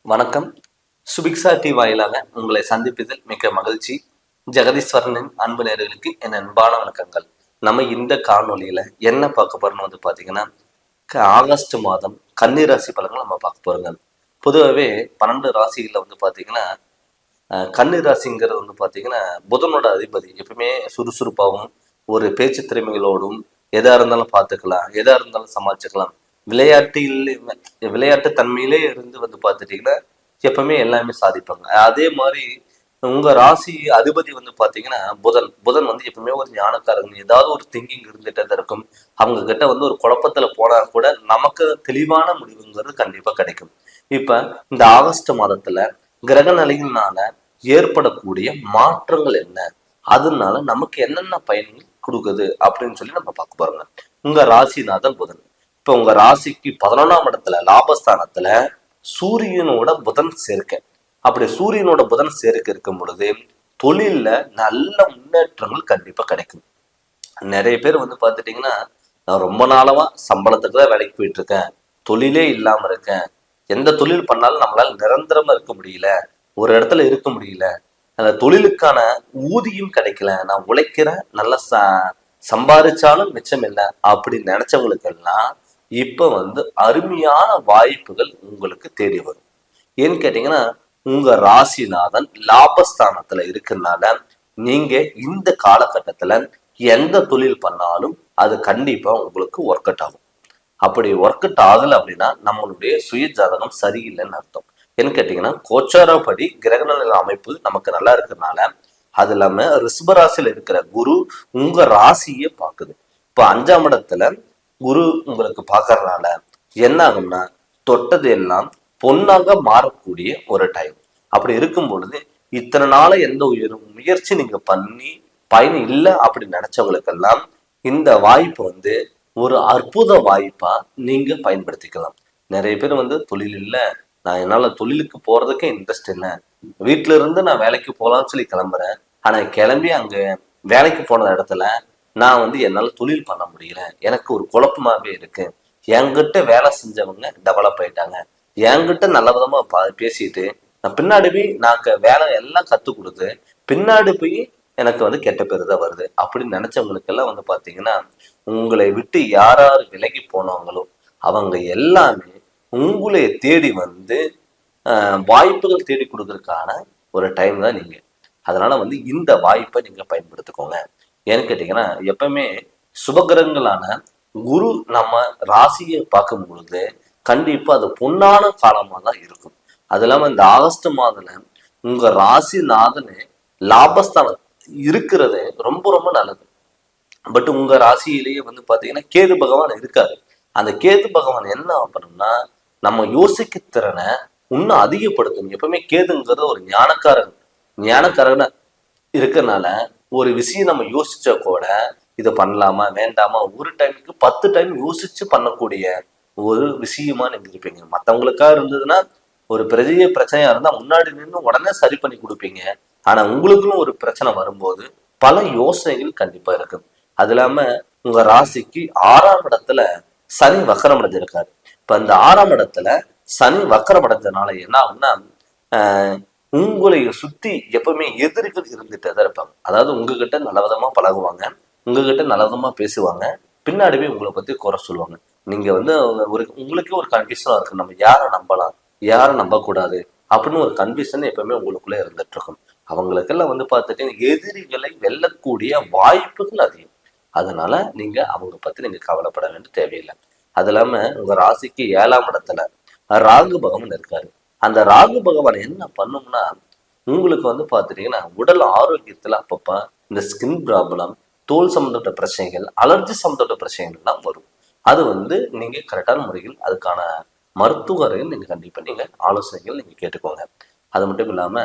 வணக்கம். சுபிக்ஷா டி வாயிலாக உங்களை சந்திப்பதில் மிக்க மகிழ்ச்சி. ஜெகதீஸ்வரனின் அன்பு நேயர்களுக்கு என் அன்பான வணக்கங்கள். நம்ம இந்த காணொலியில என்ன பார்க்க போறோம்னு பாத்தீங்கன்னா, ஆகஸ்ட் மாதம் கன்னி ராசி பலன்கள் நம்ம பார்க்க போறோங்க. பொதுவாகவே 12 ராசிகள்ல பாத்தீங்கன்னா, கன்னி ராசிங்கிறது பாத்தீங்கன்னா புதனோட அதிபதி. எப்பவுமே சுறுசுறுப்பாகவும் ஒரு பேச்சு திறமைகளோடும் எதா இருந்தாலும் பார்த்துக்கலாம், எதா இருந்தாலும் சமாளிச்சுக்கலாம், விளையாட்டு தன்மையிலே இருந்து பார்த்துட்டீங்கன்னா எப்பவுமே எல்லாமே சாதிப்பாங்க. அதே மாதிரி உங்க ராசி அதிபதி பாத்தீங்கன்னா புதன் எப்பவுமே ஒரு ஞானக்காரங்க, ஏதாவது ஒரு திங்கிங் இருந்துட்டே தான் இருக்கும். அவங்க கிட்ட ஒரு குழப்பத்துல போனா கூட நமக்கு தெளிவான முடிவுங்கிறது கண்டிப்பா கிடைக்கும். இப்ப இந்த ஆகஸ்ட் மாதத்துல கிரக நிலையினால ஏற்படக்கூடிய மாற்றங்கள் என்ன, அதனால நமக்கு என்னென்ன பயன்கள் கொடுக்குது அப்படின்னு சொல்லி நம்ம பார்க்க போறோங்க. உங்க ராசிநாதன் புதன். இப்ப உங்க ராசிக்கு 11ஆம் இடத்துல லாபஸ்தானத்துல சூரியனோட புதன் சேர்க்க. அப்படி சூரியனோட புதன் சேர்க்க இருக்கும் பொழுது தொழில்ல நல்ல முன்னேற்றங்கள் கண்டிப்பா கிடைக்கும். நிறைய பேர் பாத்துட்டீங்கன்னா, நான் ரொம்ப நாளவா சம்பளத்துக்கு தான் வேலைக்கு போயிட்டு இருக்கேன், தொழிலே இல்லாம இருக்கேன், எந்த தொழில் பண்ணாலும் நம்மளால நிரந்தரமா இருக்க முடியல, ஒரு இடத்துல இருக்க முடியல, அந்த தொழிலுக்கான ஊதியம் கிடைக்கல, நான் உழைக்கிறேன், நல்லா சம்பாதிச்சாலும் மிச்சம் இல்லை அப்படின்னு நினைச்சவங்களுக்கு எல்லாம் இப்ப அருமையான வாய்ப்புகள் உங்களுக்கு தேடி வரும். ஏன்னு கேட்டீங்கன்னா, உங்க ராசிநாதன் லாபஸ்தானத்துல இருக்கனால நீங்க இந்த காலகட்டத்துல எந்த தொழில் பண்ணாலும் அது கண்டிப்பா உங்களுக்கு ஒர்க் அவுட் ஆகும். அப்படி ஒர்க் அவுட் ஆகல அப்படின்னா நம்மளுடைய சுய ஜாதகம் சரியில்லைன்னு அர்த்தம். ஏன்னு கேட்டீங்கன்னா, கோச்சாரப்படி கிரகநிலை அமைப்பு நமக்கு நல்லா இருக்கிறதுனால, அது இல்லாம ரிஷபராசியில இருக்கிற குரு உங்க ராசியே பாக்குது. இப்ப 5ஆம் இடத்துல குரு உங்களுக்கு பாக்கறதுனால என்ன ஆகும்னா, தொட்டது எல்லாம் பொன்னாக மாறக்கூடிய ஒரு டைம். அப்படி இருக்கும் பொழுது இத்தனை நாள எந்த முயற்சி நீங்க பண்ணி பயன் இல்லை அப்படின்னு நினைச்சவங்களுக்கெல்லாம் இந்த வாய்ப்பு ஒரு அற்புத வாய்ப்பா நீங்க பயன்படுத்திக்கலாம். நிறைய பேர் தொழில் இல்லை, நான் என்னால தொழிலுக்கு போறதுக்கே இன்ட்ரெஸ்ட் இல்லை, வீட்டுல இருந்து நான் வேலைக்கு போகலாம்னு சொல்லி கிளம்புறேன், ஆனா கிளம்பி அங்க வேலைக்கு போன இடத்துல நான் என்னால தொழில் பண்ண முடியல, எனக்கு ஒரு குழப்பமாவே இருக்கு, என்கிட்ட வேலை செஞ்சவங்க டெவலப் ஆயிட்டாங்க, என்கிட்ட நல்ல விதமா பேசிட்டு நான் பின்னாடி போய் நான் வேலை எல்லாம் கத்து கொடுத்து பின்னாடி போய் எனக்கு கெட்ட பேரு தான் வருது அப்படின்னு நினைச்சவங்களுக்கு எல்லாம் பாத்தீங்கன்னா, உங்களை விட்டு யார் யார் விலகி போனவங்களோ அவங்க எல்லாமே உங்களை தேடி வாய்ப்புகள் தேடி கொடுக்கறதுக்கான ஒரு டைம் தான் நீங்க. அதனால இந்த வாய்ப்பை நீங்க பயன்படுத்திக்கோங்க. ஏன்னு கேட்டீங்கன்னா, எப்பவுமே சுபகிரகங்களான குரு நம்ம ராசியை பார்க்கும் பொழுது கண்டிப்பா அது பொன்னான காலமா தான் இருக்கும். அது இல்லாம இந்த ஆகஸ்ட் மாதத்துல உங்க ராசிநாதனு லாபஸ்தானம் இருக்கிறது ரொம்ப ரொம்ப நல்லது. பட் உங்க ராசியிலேயே பாத்தீங்கன்னா கேது பகவான் இருக்காரு. அந்த கேது பகவான் என்ன பண்ணணும்னா, நம்ம யோசிக்க திறனை இன்னும் அதிகப்படுத்தணும். எப்பவுமே கேதுங்கிறது ஒரு ஞானக்காரன இருக்கனால ஒரு விஷயம் நம்ம யோசிச்சா கூட இதை பண்ணலாமா வேண்டாமா ஒரு டைமுக்கு 10 டைம் யோசிச்சு பண்ணக்கூடிய ஒரு விஷயமா நீங்க இருப்பீங்க. மற்றவங்களுக்கா இருந்ததுன்னா ஒரு பெரிய பிரச்சனையா இருந்தா முன்னாடி நின்று உடனே சரி பண்ணி கொடுப்பீங்க. ஆனா உங்களுக்குன்னு ஒரு பிரச்சனை வரும்போது பல யோசனைகள் கண்டிப்பா இருக்கு. அது இல்லாம உங்க ராசிக்கு 6ஆம் இடத்துல சனி வக்கரம் அடைஞ்சிருக்காரு. இப்ப இந்த 6ஆம் இடத்துல சனி வக்கரம் அடைஞ்சதுனால என்ன ஆகும்னா, உங்களை சுத்தி எப்பவுமே எதிரிகள் இருந்துட்டே தான் இருப்பாங்க. அதாவது உங்ககிட்ட நல்லவிதமா பழகுவாங்க, உங்ககிட்ட நல்லவிதமா பேசுவாங்க, பின்னாடிவே உங்களை பத்தி குறை சொல்லுவாங்க. நீங்க ஒரு உங்களுக்கே ஒரு கன்ஃபியூஷனா இருக்கு, நம்ம யாரை நம்பலாம் யாரை நம்பக்கூடாது அப்படின்னு ஒரு கன்ஃபியூஷன் எப்பவுமே உங்களுக்குள்ள இருந்துட்டு இருக்கும். அவங்களுக்கெல்லாம் பார்த்துட்டு எதிரிகளை வெல்லக்கூடிய வாய்ப்புகள் அதிகம். அதனால நீங்க அவங்க பத்தி நீங்க கவலைப்பட வேண்டிய தேவையில்லை. அது இல்லாம உங்க ராசிக்கு 7ஆம் இடத்துல ராகு பகவான் இருக்காரு. அந்த ராகு பகவான் என்ன பண்ணும்னா, உங்களுக்கு பாத்துட்டீங்கன்னா உடல் ஆரோக்கியத்துல அப்பப்ப இந்த ஸ்கின் ப்ராப்ளம், தோல் சம்பந்தப்பட்ட பிரச்சனைகள், அலர்ஜி சம்பந்தப்பட்ட பிரச்சனைகள் எல்லாம் வரும். அது நீங்க கரெக்டான முறையில் அதுக்கான மருத்துவரையும் நீங்க கண்டிப்பா நீங்க ஆலோசனைகள் நீங்க கேட்டுக்கோங்க. அது மட்டும் இல்லாம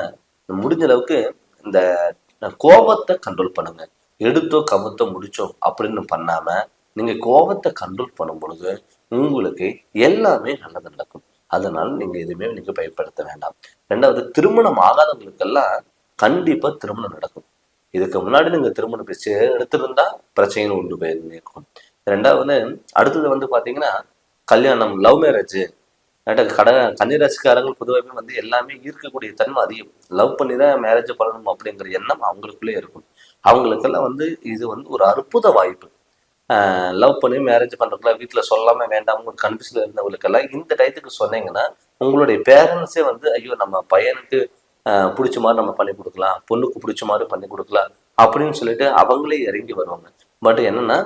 முடிஞ்ச அளவுக்கு இந்த கோபத்தை கண்ட்ரோல் பண்ணுங்க. எடுத்தோ கவுத்தோ முடிச்சோ அப்படின்னு பண்ணாம நீங்க கோபத்தை கண்ட்ரோல் பண்ணும் பொழுது உங்களுக்கு எல்லாமே நல்லது நடக்கும். அதனால நீங்க எதுவுமே நீங்க பயன்படுத்த வேண்டாம். 2வது, திருமணம் ஆகாதவங்களுக்கெல்லாம் கண்டிப்பா திருமணம் நடக்கும். இதுக்கு முன்னாடி நீங்க திருமணம் பேசி எடுத்திருந்தா பிரச்சனைகள் உண்டு போயிருக்கும். 2வது, அடுத்தது பாத்தீங்கன்னா கல்யாணம், லவ் மேரேஜ், கன்னிராசிக்காரங்க பொதுவாகவே வந்து எல்லாமே ஈர்க்கக்கூடிய தன்மை அதிகம். லவ் பண்ணி தான் மேரேஜ் பண்ணணும் அப்படிங்கிற எண்ணம் அவங்களுக்குள்ளே இருக்கும். அவங்களுக்கெல்லாம் வந்து இது வந்து ஒரு அற்புத வாய்ப்பு. லவ் பண்ணி மேரேஜ் பண்ணுறதுக்குலாம் வீட்டில் சொல்லாமல் வேண்டாம் ஒரு கன்ஃபியூஷனில் இருந்தவங்களுக்கெல்லாம் இந்த டயத்துக்கு சொன்னீங்கன்னா உங்களுடைய பேரண்ட்ஸே வந்து ஐயோ நம்ம பையனுக்கு பிடிச்ச மாதிரி நம்ம பண்ணி கொடுக்கலாம், பொண்ணுக்கு பிடிச்ச மாதிரி பண்ணி கொடுக்கலாம் அப்படின்னு சொல்லிட்டு அவங்களே இறங்கி வருவாங்க. பட் என்னன்னா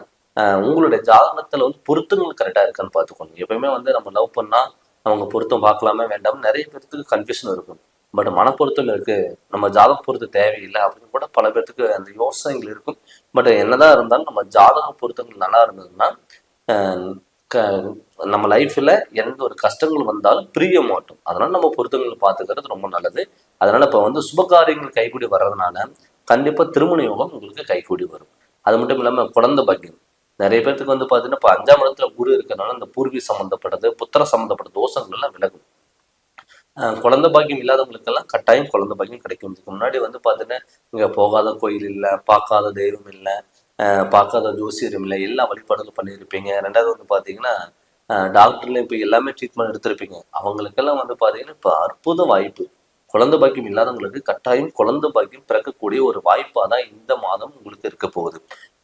உங்களுடைய ஜாதகத்துல வந்து பொருத்தங்கள் கரெக்டாக இருக்கான்னு பார்த்துக்கணும். எப்பயுமே வந்து நம்ம லவ் பண்ணால் அவங்க பொருத்தம் பார்க்கலாமே வேண்டாம் நிறைய பேர்த்துக்கு கன்ஃபியூஷன் இருக்கும். பட் மனப்பொருத்தம் இருக்கு, நம்ம ஜாதக பொருத்தம் தேவையில்லை அப்படின்னு கூட பல பேர்த்துக்கு அந்த யோசனைகள் இருக்கும். பட் என்னதான் இருந்தாலும் நம்ம ஜாதக பொருத்தங்கள் நல்லா இருந்ததுன்னா நம்ம லைஃப்ல எந்த ஒரு கஷ்டங்கள் வந்தாலும் பிரிய மாட்டோம். அதனால நம்ம பொருத்தங்கள் பார்த்துக்கிறது ரொம்ப நல்லது. அதனால இப்ப வந்து சுபகாரியங்கள் கைகூடி வர்றதுனால கண்டிப்பா திருமண யோகம் உங்களுக்கு கைகூடி வரும். அது மட்டும் இல்லாம குழந்தை பாக்கியம் நிறைய பேருக்கு வந்து பாத்தீங்கன்னா இப்ப 5ஆம் இடத்துல குரு இருக்கிறதுனால இந்த பூர்வீ சம்பந்தப்பட்டது புத்திர சம்பந்தப்பட்ட தோஷங்கள் எல்லாம் விலகும். குழந்தை பாக்கியம் இல்லாதவங்களுக்கெல்லாம் கட்டாயம் குழந்தை பாக்கியம் கிடைக்கும். இதுக்கு முன்னாடி வந்து பாத்தீங்கன்னா இங்க போகாத கோயில் இல்லை, பார்க்காத தெய்வம் இல்லை, பார்க்காத ஜோசியரும் இல்லை, எல்லா வழிபாடுகளும் பண்ணியிருப்பீங்க. ரெண்டாவது வந்து பாத்தீங்கன்னா டாக்டர்ல இப்போ எல்லாமே ட்ரீட்மெண்ட் எடுத்திருப்பீங்க. அவங்களுக்கெல்லாம் வந்து பாத்தீங்கன்னா இப்போ அற்புத வாய்ப்பு. குழந்தை பாக்கியம் இல்லாதவங்களுக்கு கட்டாயம் குழந்தை பாக்கியம் பிறக்கக்கூடிய ஒரு வாய்ப்பாக தான் இந்த மாதம் உங்களுக்கு இருக்க போகுது.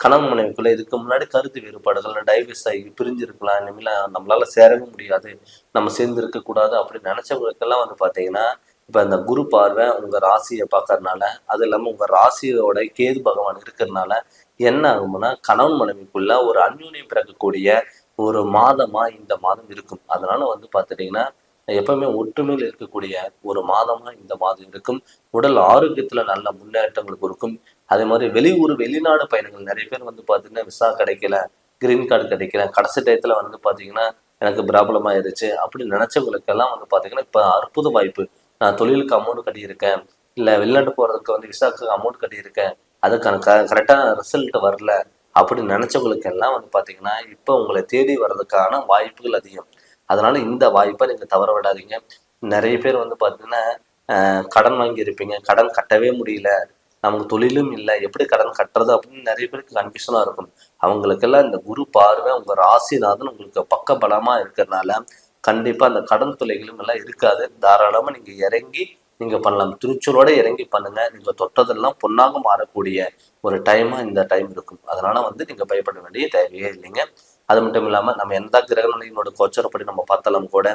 கணவன் மனைவிக்குள்ள இதுக்கு முன்னாடி கருத்து வேறுபாடுகள் டைவர்ஸ் ஆகி பிரிஞ்சிருக்கலாம், இனிமேல் நம்மளால சேரவும் முடியாது, நம்ம சேர்ந்து இருக்கக்கூடாது அப்படின்னு நினைச்சவங்களுக்கெல்லாம் வந்து பார்த்தீங்கன்னா இப்போ இந்த குரு பார்வை உங்க ராசியை பார்க்கறதுனால, அது இல்லாமல் உங்க ராசியோட கேது பகவான் இருக்கிறதுனால என்ன ஆகும்னா கணவன் மனைவிக்குள்ள ஒரு அந்யூன்யம் பிறக்கக்கூடிய ஒரு மாதமா இந்த மாதம் இருக்கும். அதனால வந்து பார்த்துட்டீங்கன்னா எப்பவுமே ஒற்றுமையில் இருக்கக்கூடிய ஒரு மாதமா இந்த மாதம் இருக்கும். உடல் ஆரோக்கியத்துல நல்ல முன்னேற்றங்களுக்கு இருக்கும். அதே மாதிரி வெளியூர் வெளிநாடு பயணங்கள் நிறைய பேர் வந்து பாத்தீங்கன்னா விசா கிடைக்கல, கிரீன் கார்டு கிடைக்கல, கடைசி டயத்துல வந்து பாத்தீங்கன்னா எனக்கு ப்ராப்ளம் ஆயிருச்சு அப்படின்னு நினைச்சவங்களுக்கெல்லாம் வந்து பாத்தீங்கன்னா இப்ப அற்புத வாய்ப்பு. நான் தொழிலுக்கு அமௌண்ட் கட்டியிருக்கேன், இல்ல வெளிநாட்டு போறதுக்கு வந்து விசாக்கு அமௌண்ட் கட்டியிருக்கேன், அதுக்கான கரெக்டான ரிசல்ட் வரல அப்படின்னு நினைச்சவங்களுக்கு எல்லாம் வந்து பாத்தீங்கன்னா இப்ப உங்களை தேடி வர்றதுக்கான வாய்ப்புகள் அதிகம். அதனால இந்த வாய்ப்பை நீங்க தவற விடாதீங்க. நிறைய பேர் வந்து பாத்தீங்கன்னா கடன் வாங்கி இருப்பீங்க, கடன் கட்டவே முடியல, நமக்கு தொழிலும் இல்லை, எப்படி கடன் கட்டுறது அப்படின்னு நிறைய பேருக்கு கன்ஃபியூஷனா இருக்கும். அவங்களுக்கெல்லாம் இந்த குரு பார்வை உங்க ராசிநாதன் உங்களுக்கு பக்க பலமா இருக்கிறதுனால கண்டிப்பா அந்த கடன் தொல்லைகளும் எல்லாம் இருக்காது. தாராளமா நீங்க இறங்கி நீங்க பண்ணலாம். துணிச்சலோட இறங்கி பண்ணுங்க. நீங்க தொட்டதெல்லாம் பொன்னாக மாறக்கூடிய ஒரு டைமா இந்த டைம் இருக்கும். அதனால வந்து நீங்க பயப்பட வேண்டிய தேவையே இல்லைங்க. அது மட்டும் இல்லாம நம்ம எந்த கிரகநிலையினோட கோச்சரப்படி நம்ம பார்த்தாலும் கூட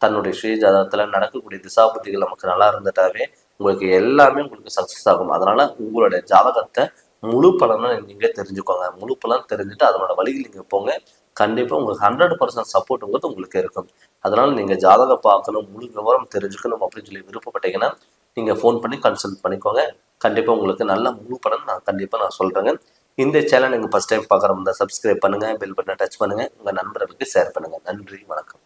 தன்னுடைய சுய ஜாதகத்துல நடக்கக்கூடிய திசாபுத்திகள் நமக்கு நல்லா இருந்துட்டாவே உங்களுக்கு எல்லாமே உங்களுக்கு சக்சஸ் ஆகும். அதனால உங்களுடைய ஜாதகத்தை முழு பலனை நீங்க தெரிஞ்சுக்கோங்க. முழு பலன் தெரிஞ்சுட்டு அதனோட வழியில் நீங்க போங்க. கண்டிப்பா உங்களுக்கு 100% சப்போர்ட்டுங்கிறது உங்களுக்கு இருக்கும். அதனால நீங்க ஜாதகம் பார்க்கணும், முழு விவரம் தெரிஞ்சுக்கணும் அப்படின்னு சொல்லி விருப்பப்பட்டீங்கன்னா நீங்க ஃபோன் பண்ணி கன்சல்ட் பண்ணிக்கோங்க. கண்டிப்பா உங்களுக்கு நல்ல முழு பலன் நான் சொல்றேங்க. இந்த சேனல் நீங்கள் ஃபர்ஸ்ட் டைம் பார்க்குறவங்க சப்ஸ்கிரைப் பண்ணுங்க, பெல் பட்டனை டச் பண்ணுங்க, உங்க நண்பர்களுக்கு ஷேர் பண்ணுங்க. நன்றி, வணக்கம்.